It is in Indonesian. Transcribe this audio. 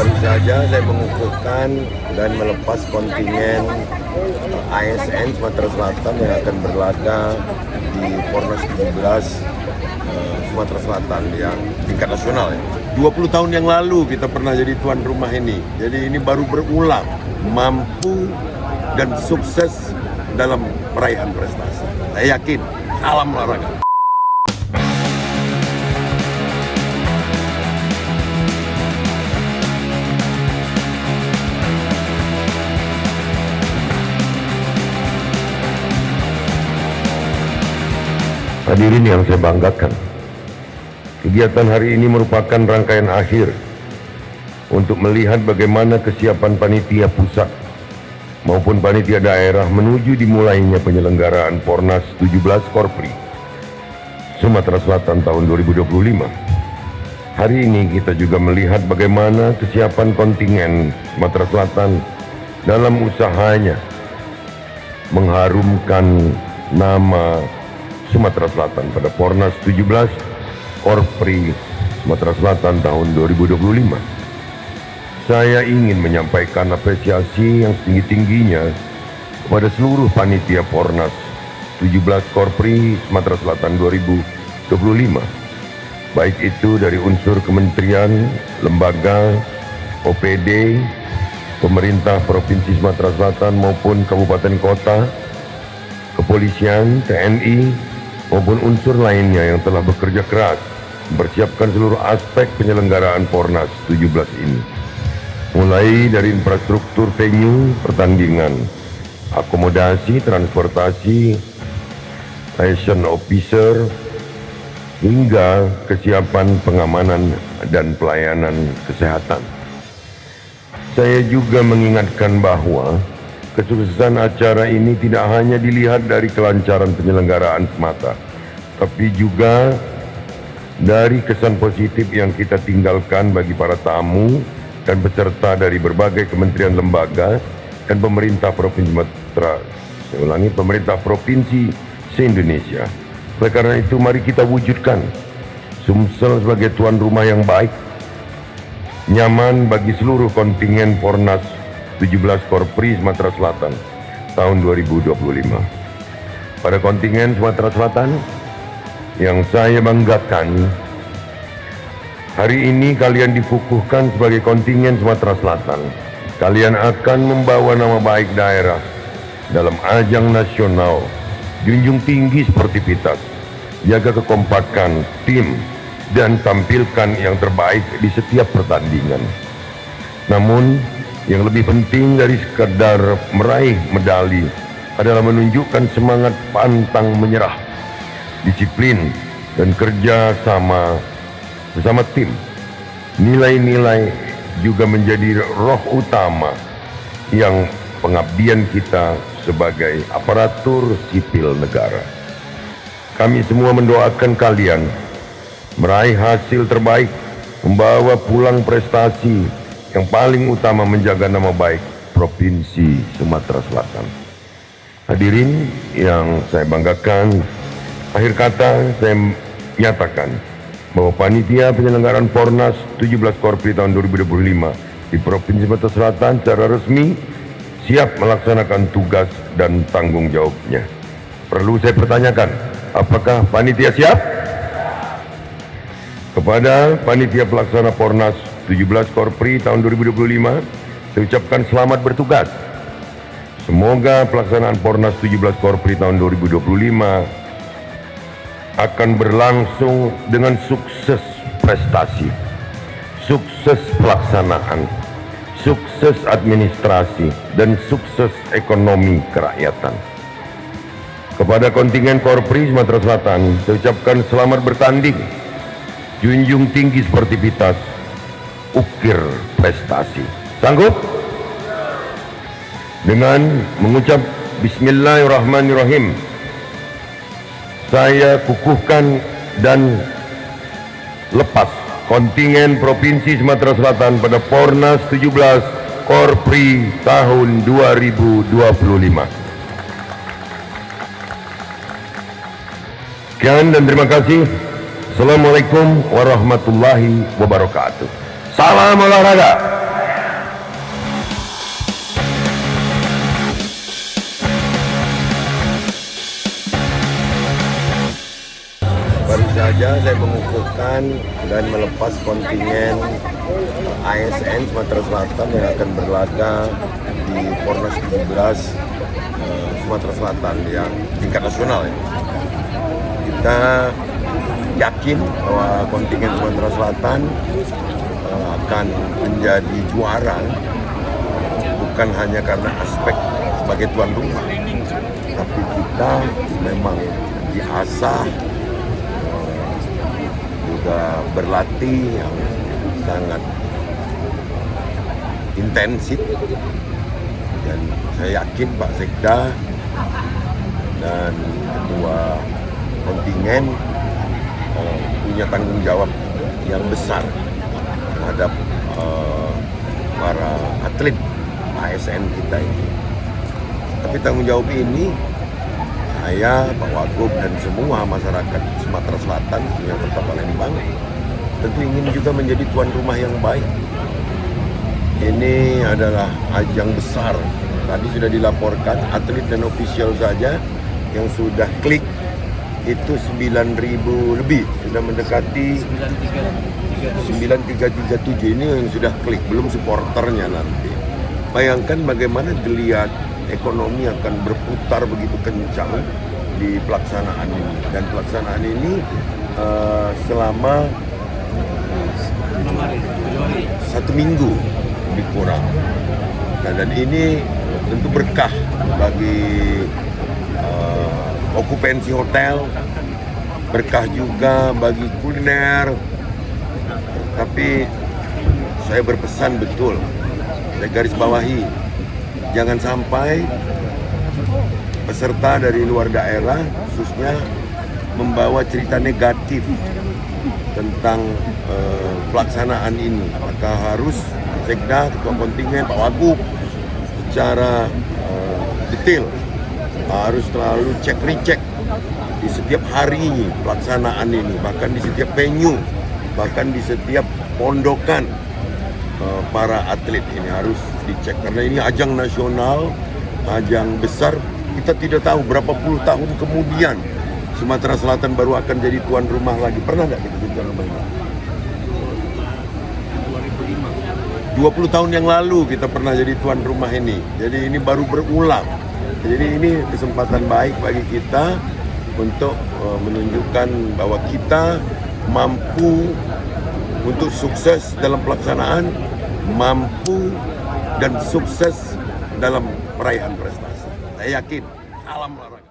Baru saja saya mengukuhkan dan melepas kontingen ASN Sumatera Selatan yang akan berlaga di Pornas 17 Sumatera Selatan yang tingkat nasional. 20 tahun yang lalu kita pernah jadi tuan rumah ini. Jadi ini baru berulang, mampu dan sukses dalam perayaan prestasi. Saya yakin, salam olahraga. Hadirin yang saya banggakan, kegiatan hari ini merupakan rangkaian akhir untuk melihat bagaimana kesiapan panitia pusat maupun panitia daerah menuju dimulainya penyelenggaraan Pornas 17 Korpri Sumatera Selatan tahun 2025. Hari ini kita juga melihat bagaimana kesiapan kontingen Sumatera Selatan dalam usahanya mengharumkan nama Sumatera Selatan pada Pornas 17 Korpri Sumatera Selatan tahun 2025. Saya ingin menyampaikan apresiasi yang setinggi-tingginya kepada seluruh panitia Pornas 17 Korpri Sumatera Selatan 2025, baik itu dari unsur kementerian, lembaga, OPD, pemerintah Provinsi Sumatera Selatan maupun kabupaten kota, kepolisian, TNI, maupun unsur lainnya yang telah bekerja keras mempersiapkan seluruh aspek penyelenggaraan Pornas 17 ini. Mulai dari infrastruktur venue, pertandingan, akomodasi, transportasi, liaison officer, hingga kesiapan pengamanan dan pelayanan kesehatan. Saya juga mengingatkan bahwa kesuksesan acara ini tidak hanya dilihat dari kelancaran penyelenggaraan semata, tapi juga dari kesan positif yang kita tinggalkan bagi para tamu dan peserta dari berbagai kementerian lembaga dan pemerintah Provinsi Sumatera, pemerintah Provinsi se-Indonesia. Oleh karena itu, mari kita wujudkan Sumsel sebagai tuan rumah yang baik, nyaman bagi seluruh kontingen Pornas 17 Korpri Sumatera Selatan tahun 2025. Pada kontingen Sumatera Selatan yang saya banggakan, hari ini kalian dikukuhkan sebagai kontingen Sumatera Selatan. Kalian akan membawa nama baik daerah dalam ajang nasional, junjung tinggi sportivitas, jaga kekompakan tim, dan tampilkan yang terbaik di setiap pertandingan. Namun, yang lebih penting dari sekadar meraih medali adalah menunjukkan semangat pantang menyerah, disiplin, dan kerja sama bersama tim. Nilai-nilai juga menjadi roh utama yang pengabdian kita sebagai aparatur sipil negara. Kami semua mendoakan kalian meraih hasil terbaik, membawa pulang prestasi yang paling utama menjaga nama baik Provinsi Sumatera Selatan. Hadirin yang saya banggakan, akhir kata saya nyatakan bahwa panitia penyelenggaraan Pornas 17 Korpri tahun 2025 di Provinsi Sumatera Selatan secara resmi siap melaksanakan tugas dan tanggung jawabnya. Perlu saya pertanyakan, apakah panitia siap? Kepada panitia pelaksana Pornas 17 Korpri tahun 2025, saya ucapkan selamat bertugas. Semoga pelaksanaan Pornas 17 Korpri tahun 2025 akan berlangsung dengan sukses prestasi, sukses pelaksanaan, sukses administrasi, dan sukses ekonomi kerakyatan. Kepada kontingen Korpri Sumatera Selatan, saya ucapkan selamat bertanding, junjung tinggi sportivitas, ukir prestasi. Sanggup? Dengan mengucap Bismillahirrahmanirrahim, saya kukuhkan dan lepas kontingen Provinsi Sumatera Selatan pada Pornas 17 Korpri tahun 2025. Sekian dan terima kasih. Assalamualaikum warahmatullahi wabarakatuh. Salam olahraga. saja saya mengukuhkan dan melepas kontingen ASN Sumatera Selatan yang akan berlaga di Pornas 17 Sumatera Selatan yang tingkat nasional ya. Kita yakin bahwa kontingen Sumatera Selatan akan menjadi juara, bukan hanya karena aspek sebagai tuan rumah, tapi kita memang diasah, juga berlatih yang sangat intensif, dan saya yakin Pak Sekda dan ketua kontingen punya tanggung jawab yang besar terhadap para atlet ASN kita ini. Tapi tanggung jawab ini saya, Pak Wagub, dan semua masyarakat Sumatera Selatan, yang Kota Palembang, tentu ingin juga menjadi tuan rumah yang baik. Ini adalah ajang besar. Tadi sudah dilaporkan atlet dan ofisial saja yang sudah klik itu 9.000 lebih, sudah mendekati 9337 ini yang sudah klik, belum supporternya nanti. Bayangkan bagaimana geliat ekonomi akan berputar begitu kencang di pelaksanaan ini, dan pelaksanaan ini selama 1 minggu lebih kurang. Nah, dan ini tentu berkah bagi okupansi hotel, berkah juga bagi kuliner. Tapi saya berpesan betul, saya garis bawahi, jangan sampai peserta dari luar daerah khususnya membawa cerita negatif tentang pelaksanaan ini. Maka harus Sekda, ketua kontingen, Pak Wagub secara detail harus selalu cek-recek di setiap hari pelaksanaan ini, bahkan di setiap venue, bahkan di setiap pondokan para atlet ini harus dicek, karena ini ajang nasional, ajang besar. Kita tidak tahu berapa puluh tahun kemudian Sumatera Selatan baru akan jadi tuan rumah lagi. Pernah nggak kita jadi tuan rumah ini? 20 tahun yang lalu kita pernah jadi tuan rumah ini. Jadi ini baru berulang. Jadi ini kesempatan baik bagi kita untuk menunjukkan bahwa kita mampu untuk sukses dalam pelaksanaan, mampu dan sukses dalam perayaan prestasi. Saya yakin, salam olahraga.